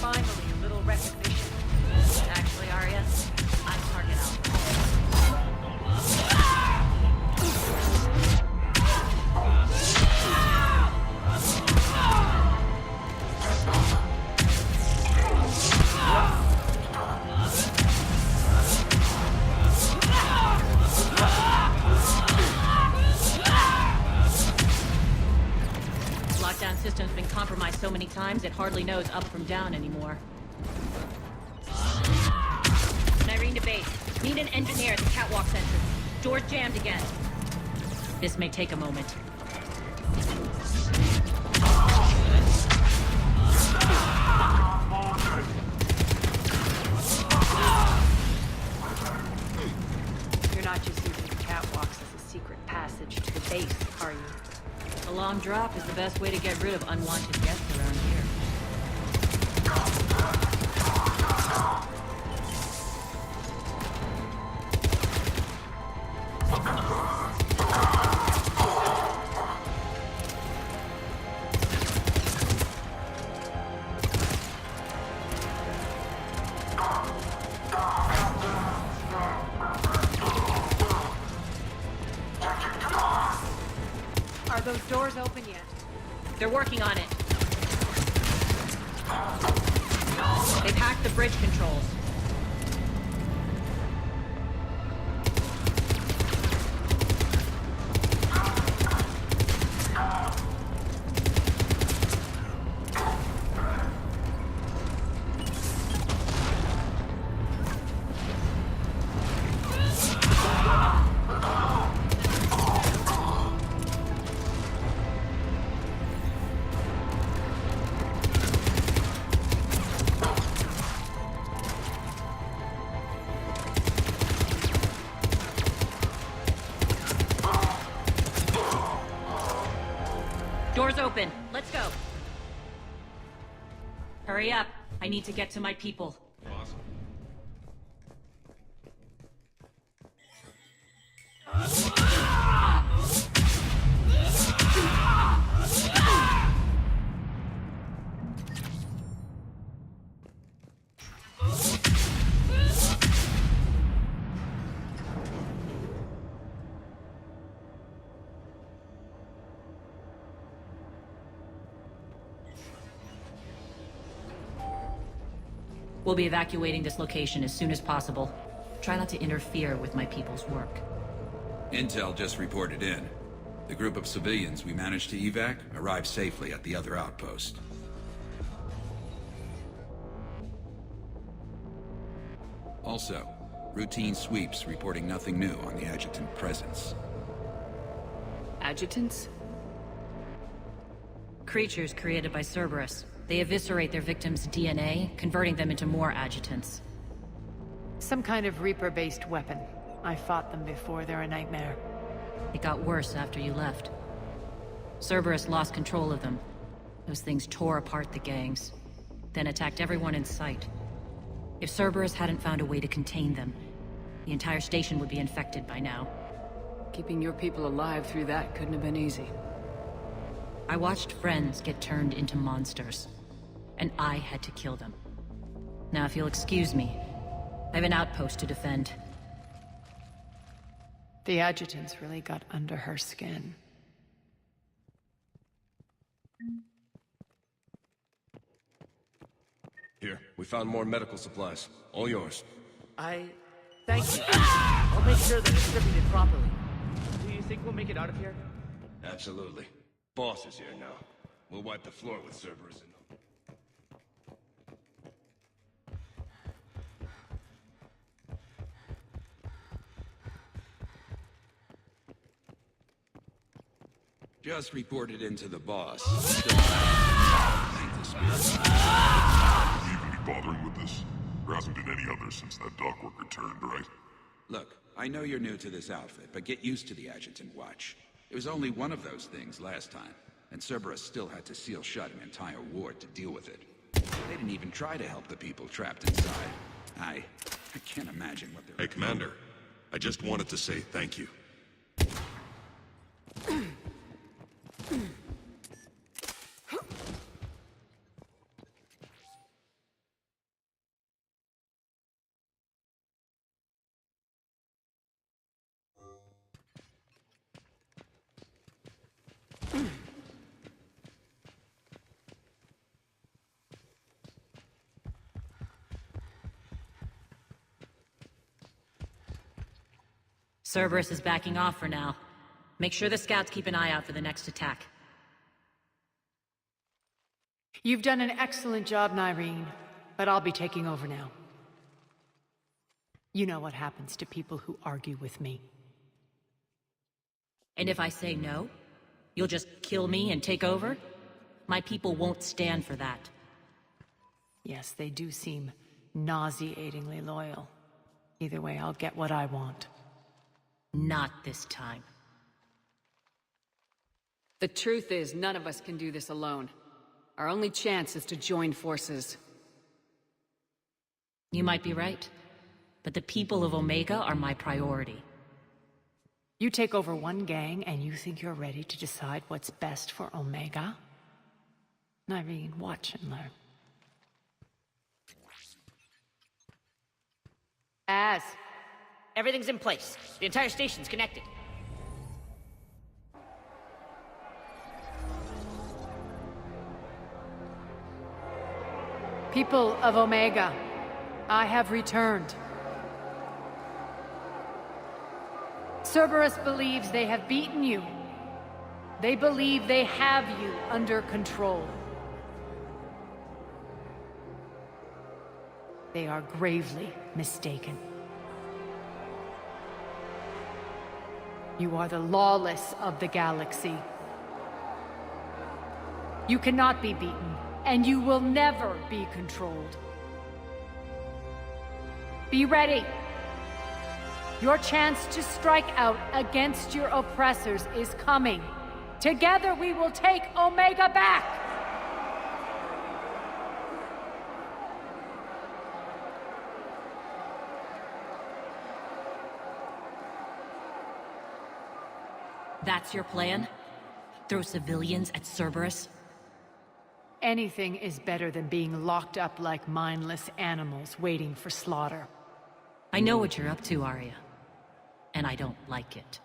Finally, a little recognition. Actually, Arya, I'm target alpha. Lockdown system's been compromised so many times it hardly knows up from down anymore. Irene to base. Need an engineer at the catwalk entrance. Door's jammed again. This may take a moment. You're not just using the catwalks as a secret passage to the base, are you? A long drop is the best way to get rid of unwanted guests around here. Are those doors open yet? They're working on it. They've hacked the bridge controls. Doors open. Let's go. Hurry up. I need to get to my people. Awesome. We'll be evacuating this location as soon as possible. Try not to interfere with my people's work. Intel just reported in. The group of civilians we managed to evac arrived safely at the other outpost. Also, routine sweeps reporting nothing new on the adjutant presence. Adjutants? Creatures created by Cerberus. They eviscerate their victims' DNA, converting them into more adjutants. Some kind of Reaper-based weapon. I fought them before, they're a nightmare. It got worse after you left. Cerberus lost control of them. Those things tore apart the gangs, then attacked everyone in sight. If Cerberus hadn't found a way to contain them, the entire station would be infected by now. Keeping your people alive through that couldn't have been easy. I watched friends get turned into monsters, and I had to kill them. Now, if you'll excuse me, I have an outpost to defend. The adjutants really got under her skin. Here, we found more medical supplies. All yours. Thank you. I'll make sure that it's distributed properly. Do you think we'll make it out of here? Absolutely. Boss is here now. We'll wipe the floor with Cerberus and... Just reported into the boss. Thank the spirits. Will you even be bothering with this? There hasn't been any others since that dock worker returned, right? Look, I know you're new to this outfit, but get used to the adjutant watch. It was only one of those things last time, and Cerberus still had to seal shut an entire ward to deal with it. They didn't even try to help the people trapped inside. I can't imagine what they're... Hey, Commander. I just wanted to say thank you. Cerberus is backing off for now. Make sure the scouts keep an eye out for the next attack. You've done an excellent job, Nyreen, but I'll be taking over now. You know what happens to people who argue with me. And if I say no, you'll just kill me and take over? My people won't stand for that. Yes, they do seem nauseatingly loyal. Either way, I'll get what I want. Not this time. The truth is, none of us can do this alone. Our only chance is to join forces. You might be right, but the people of Omega are my priority. You take over one gang and you think you're ready to decide what's best for Omega? Nyreen, watch and learn. Everything's in place. The entire station's connected. People of Omega, I have returned. Cerberus believes they have beaten you. They believe they have you under control. They are gravely mistaken. You are the lawless of the galaxy. You cannot be beaten, and you will never be controlled. Be ready. Your chance to strike out against your oppressors is coming. Together we will take Omega back! That's your plan? Throw civilians at Cerberus? Anything is better than being locked up like mindless animals waiting for slaughter. I know what you're up to, Arya. And I don't like it.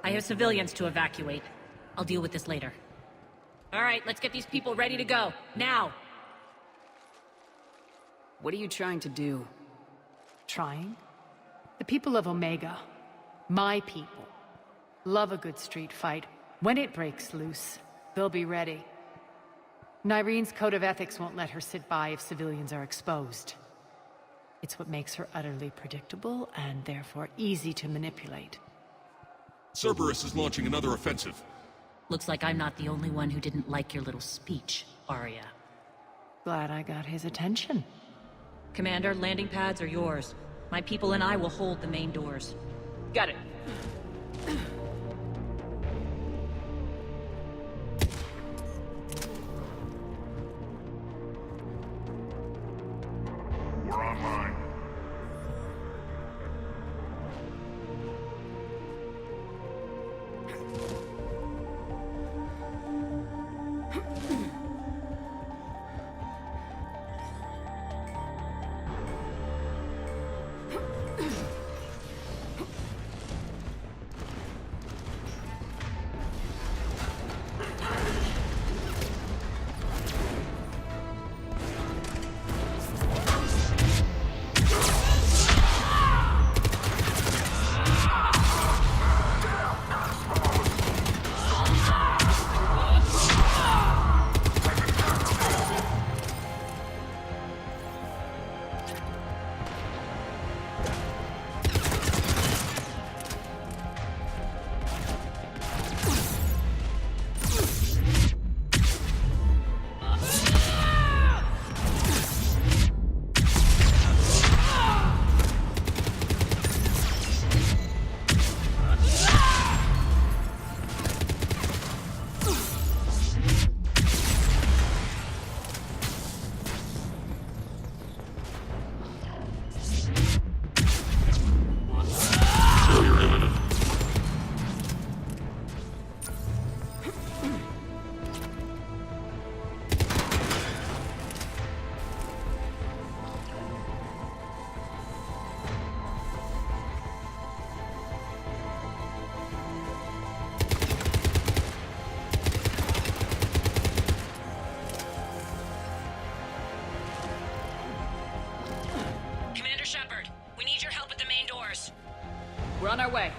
I have civilians to evacuate. I'll deal with this later. All right, let's get these people ready to go. Now! What are you trying to do? Trying? The people of Omega, my people, love a good street fight. When it breaks loose, they'll be ready. Nyreen's code of ethics won't let her sit by if civilians are exposed. It's what makes her utterly predictable and therefore easy to manipulate. Cerberus is launching another offensive. Looks like I'm not the only one who didn't like your little speech, Arya. Glad I got his attention. Commander, landing pads are yours. My people and I will hold the main doors. Got it. We're online. our way.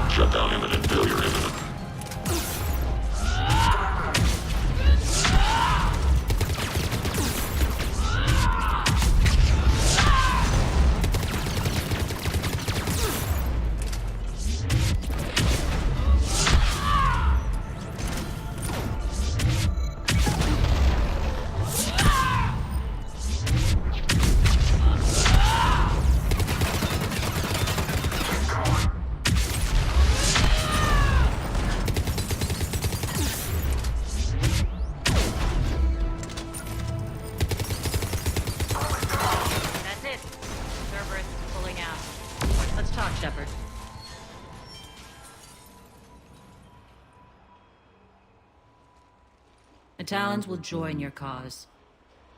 Shutdown imminent, failure imminent. That's it. Cerberus is pulling out. Let's talk, Shepard. The Talons will join your cause.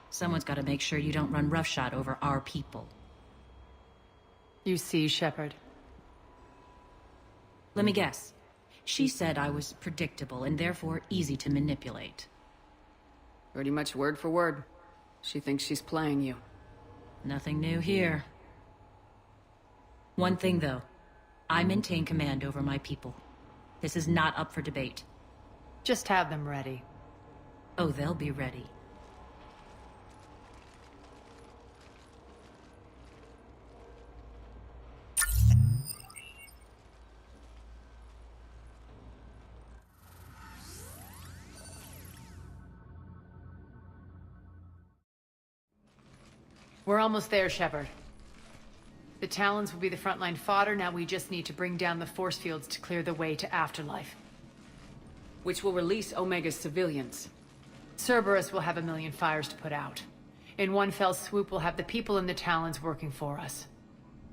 Someone's got to make sure you don't run roughshod over our people. You see, Shepard. Let me guess. She said I was predictable and therefore easy to manipulate. Pretty much word for word. She thinks she's playing you. Nothing new here. One thing, though. I maintain command over my people. This is not up for debate. Just have them ready. Oh, they'll be ready. We're almost there, Shepard. The Talons will be the frontline fodder, now we just need to bring down the force fields to clear the way to Afterlife. Which will release Omega's civilians. Cerberus will have a million fires to put out. In one fell swoop, we'll have the people in the Talons working for us.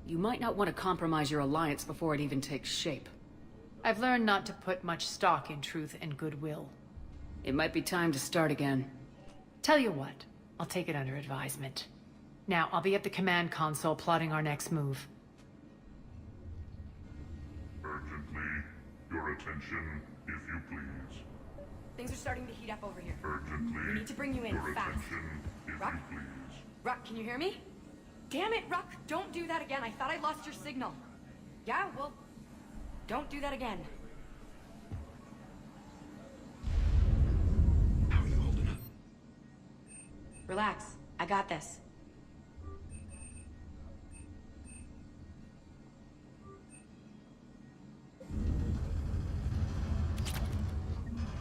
You might not want to compromise your alliance before it even takes shape. I've learned not to put much stock in truth and goodwill. It might be time to start again. Tell you what, I'll take it under advisement. Now, I'll be at the command console plotting our next move. Urgently, your attention, if you please. Things are starting to heat up over here. Urgently, We need to bring you in your fast. attention, if Rock? you please. Ruck, can you hear me? Damn it, Ruck! Don't do that again. I thought I lost your signal. Yeah, well, don't do that again. How are you holding up? Relax. I got this.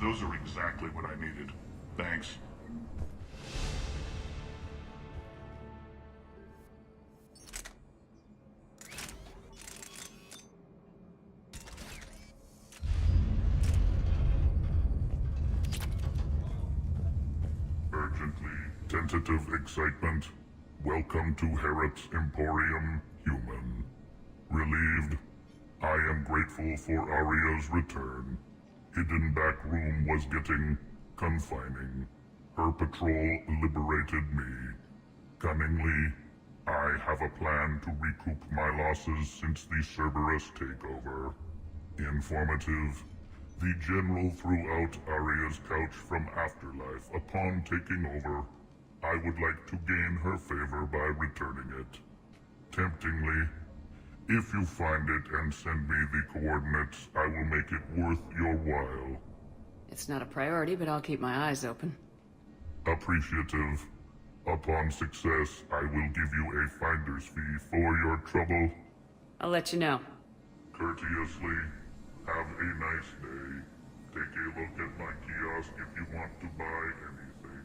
Those are exactly what I needed. Thanks. Urgently, tentative excitement. Welcome to Herod's Emporium, human. Relieved. I am grateful for Aria's return. Hidden back room was getting confining. Her patrol liberated me. Cunningly, I have a plan to recoup my losses since the Cerberus takeover. Informative. The General threw out Aria's couch from Afterlife upon taking over. I would like to gain her favor by returning it. Temptingly, if you find it and send me the coordinates, I will make it worth your while. It's not a priority, but I'll keep my eyes open. Appreciative. Upon success, I will give you a finder's fee for your trouble. I'll let you know. Courteously, have a nice day. Take a look at my kiosk if you want to buy anything.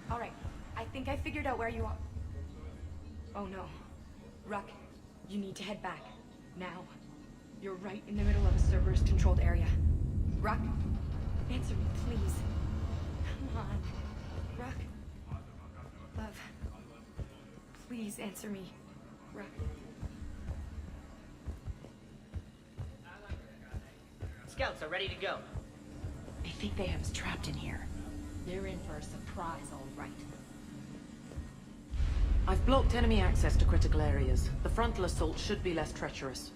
All right, I think I figured out where you are. Oh no. Ruck, you need to head back. Now. You're right in the middle of a Cerberus-controlled area. Ruck, answer me, please. Come on. Ruck. Love. Please answer me. Ruck. Scouts are ready to go. I think they have us trapped in here. They're in for a surprise, all right. I've blocked enemy access to critical areas. The frontal assault should be less treacherous.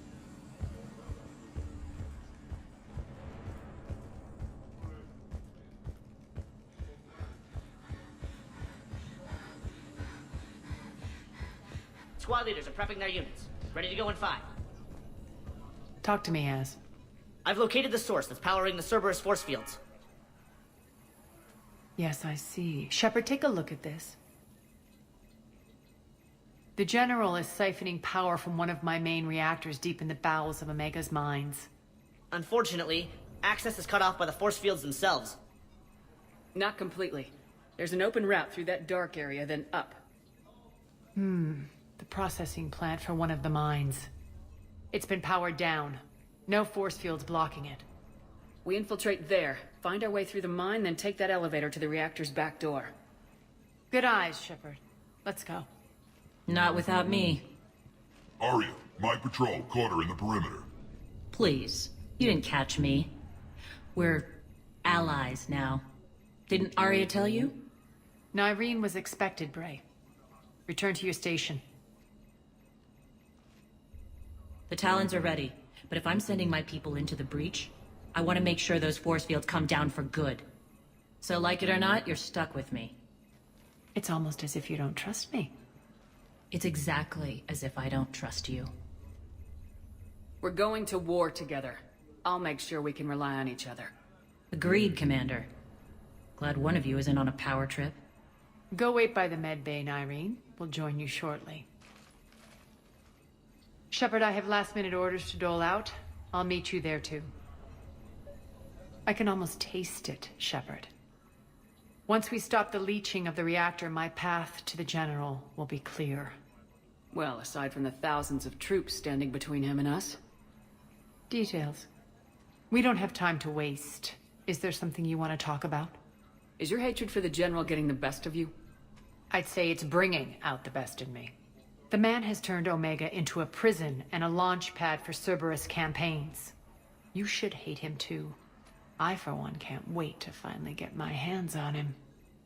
Squad leaders are prepping their units. Ready to go in 5. Talk to me, Az. I've located the source that's powering the Cerberus force fields. Yes, I see. Shepard, take a look at this. The General is siphoning power from one of my main reactors deep in the bowels of Omega's mines. Unfortunately, access is cut off by the force fields themselves. Not completely. There's an open route through that dark area, then up. The processing plant for one of the mines. It's been powered down. No force fields blocking it. We infiltrate there, find our way through the mine, then take that elevator to the reactor's back door. Good eyes, Shepard. Let's go. Not without me. Arya, my patrol caught her in the perimeter. Please. You didn't catch me. We're allies now. Didn't Arya tell you? Nyreen was expected, Bray. Return to your station. The Talons are ready, but if I'm sending my people into the breach, I want to make sure those force fields come down for good. So like it or not, you're stuck with me. It's almost as if you don't trust me. It's exactly as if I don't trust you. We're going to war together. I'll make sure we can rely on each other. Agreed, Commander. Glad one of you isn't on a power trip. Go wait by the med bay, Nyreen. We'll join you shortly. Shepard, I have last-minute orders to dole out. I'll meet you there, too. I can almost taste it, Shepard. Once we stop the leaching of the reactor, my path to the General will be clear. Well, aside from the thousands of troops standing between him and us. Details. We don't have time to waste. Is there something you want to talk about? Is your hatred for the General getting the best of you? I'd say it's bringing out the best in me. The man has turned Omega into a prison and a launch pad for Cerberus campaigns. You should hate him too. I, for one, can't wait to finally get my hands on him.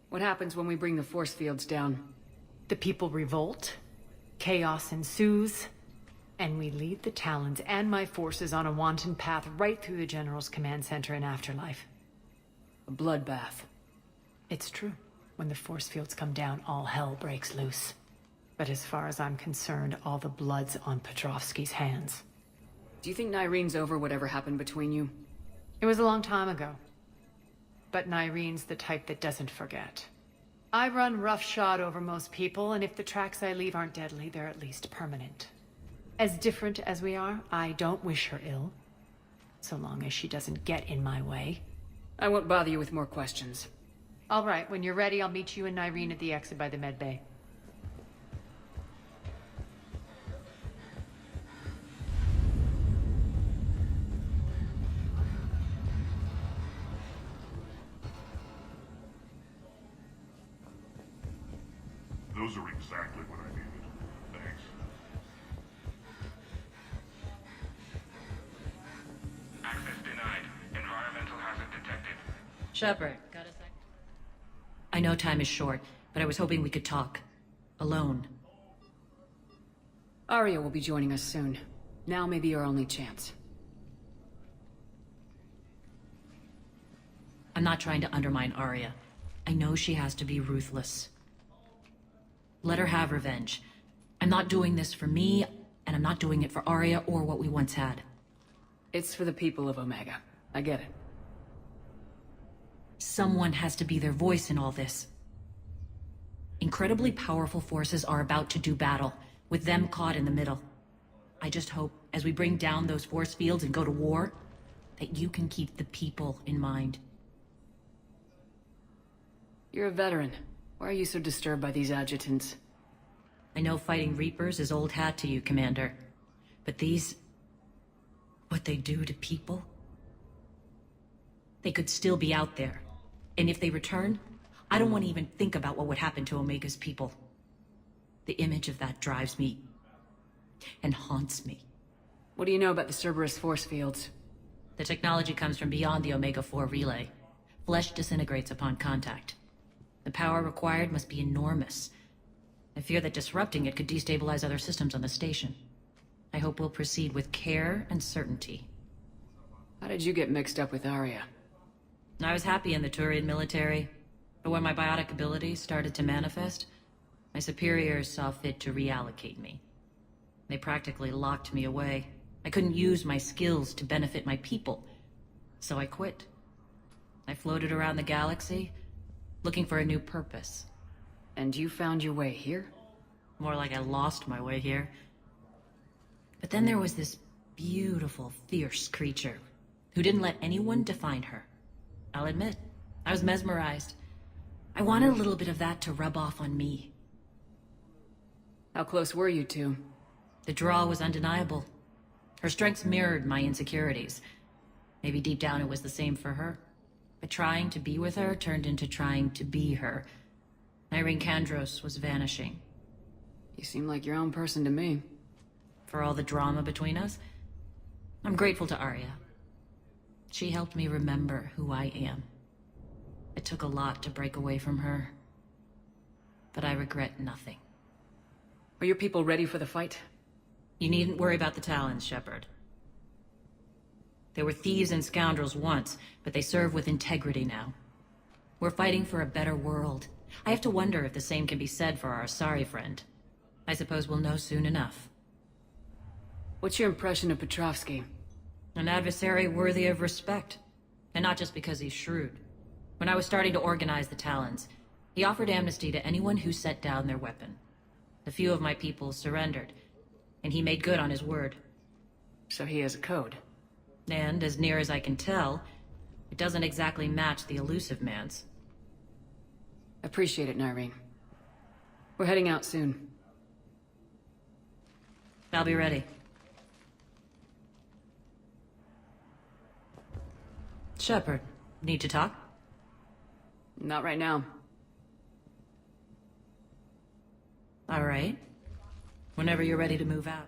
What happens when we bring the force fields down? The people revolt, chaos ensues, and we lead the Talons and my forces on a wanton path right through the General's command center and afterlife. A bloodbath. It's true. When the force fields come down, all hell breaks loose. But as far as I'm concerned, all the blood's on Petrovsky's hands. Do you think Nyreen's over whatever happened between you? It was a long time ago. But Nyreen's the type that doesn't forget. I run roughshod over most people, and if the tracks I leave aren't deadly, they're at least permanent. As different as we are, I don't wish her ill. So long as she doesn't get in my way. I won't bother you with more questions. All right, when you're ready, I'll meet you and Nyreen at the exit by the med bay. Those are exactly what I needed. Thanks. Access denied. Environmental hazard detected. Shepard, got a sec? I know time is short, but I was hoping we could talk. Alone. Arya will be joining us soon. Now may be our only chance. I'm not trying to undermine Arya. I know she has to be ruthless. Let her have revenge. I'm not doing this for me, and I'm not doing it for Arya or what we once had. It's for the people of Omega. I get it. Someone has to be their voice in all this. Incredibly powerful forces are about to do battle, with them caught in the middle. I just hope, as we bring down those force fields and go to war, that you can keep the people in mind. You're a veteran. Why are you so disturbed by these adjutants? I know fighting Reapers is old hat to you, Commander. But these... what they do to people? They could still be out there. And if they return, I don't want to even think about what would happen to Omega's people. The image of that drives me... and haunts me. What do you know about the Cerberus force fields? The technology comes from beyond the Omega-4 relay. Flesh disintegrates upon contact. The power required must be enormous. I fear that disrupting it could destabilize other systems on the station. I hope we'll proceed with care and certainty. How did you get mixed up with Arya? I was happy in the Turian military, but when my biotic abilities started to manifest, my superiors saw fit to reallocate me. They practically locked me away. I couldn't use my skills to benefit my people, so I quit. I floated around the galaxy, looking for a new purpose. And you found your way here? More like I lost my way here. But then there was this beautiful, fierce creature who didn't let anyone define her. I'll admit, I was mesmerized. I wanted a little bit of that to rub off on me. How close were you two? The draw was undeniable. Her strengths mirrored my insecurities. Maybe deep down it was the same for her. But trying to be with her turned into trying to be her. Irene Kandros was vanishing. You seem like your own person to me. For all the drama between us, I'm grateful to Arya. She helped me remember who I am. It took a lot to break away from her, but I regret nothing. Are your people ready for the fight? You needn't worry about the Talons, Shepard. They were thieves and scoundrels once, but they serve with integrity now. We're fighting for a better world. I have to wonder if the same can be said for our Asari friend. I suppose we'll know soon enough. What's your impression of Petrovsky? An adversary worthy of respect. And not just because he's shrewd. When I was starting to organize the Talons, he offered amnesty to anyone who set down their weapon. A few of my people surrendered, and he made good on his word. So he has a code? And, as near as I can tell, it doesn't exactly match the elusive man's. Appreciate it, Nyreen. We're heading out soon. I'll be ready. Shepard, need to talk? Not right now. All right. Whenever you're ready to move out.